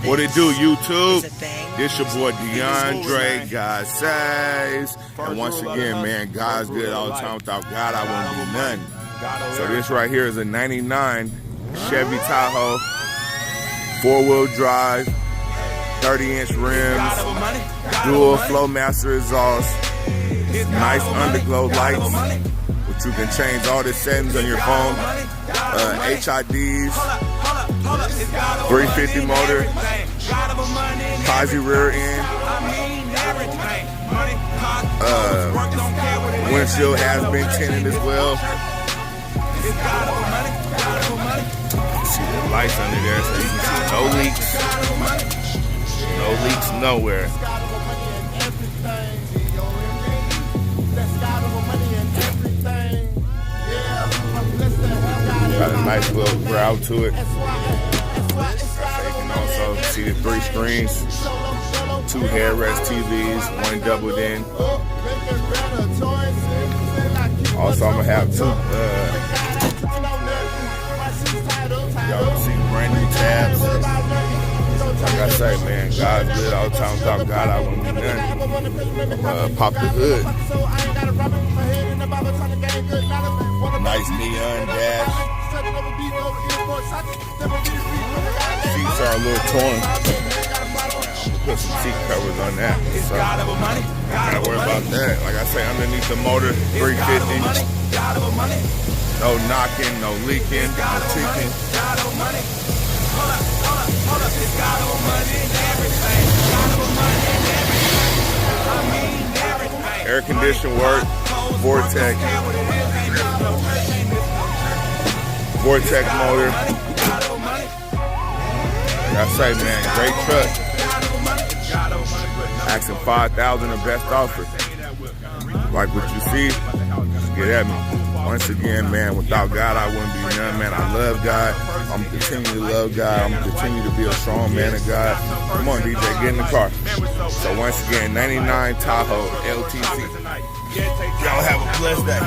What it do, YouTube? This your boy DeAndre. God says. And once again, man, God's good all the time. Without God, I wouldn't be nothing. So this right here is a 99 Chevy Tahoe, 4-wheel drive, 30-inch rims, dual Flowmaster exhaust, nice underglow lights, which you can change all the settings on your phone, HIDs, 350 motor, posi rear end, windshield has been tinted as well. See the lights under there so you can see no leaks. No leaks nowhere. Got a nice little growl to it. So you can also see the 3 screens, 2 headrest TVs, 1 doubled in. Also, I'm gonna have 2. Y'all can see brand new tabs. Like I say, man, God's good all the time. Without God, I wouldn't be nothing. Pop the hood. Nice neon dash. Seats are a little torn. Put some seat covers on that. So, gotta worry about that. Like I say, underneath the motor, 350. No knocking, no leaking, no ticking. Air condition work, Vortex motor. Like I say, man, great truck. Asking $5,000 the best offer. Like what you see, just get at me. Once again, man, without God, I wouldn't be none, man. I love God. I'm going to continue to love God. I'm going to continue to be a strong man of God. Come on, DJ, get in the car. So once again, 99 Tahoe LT. Y'all have a blessed day.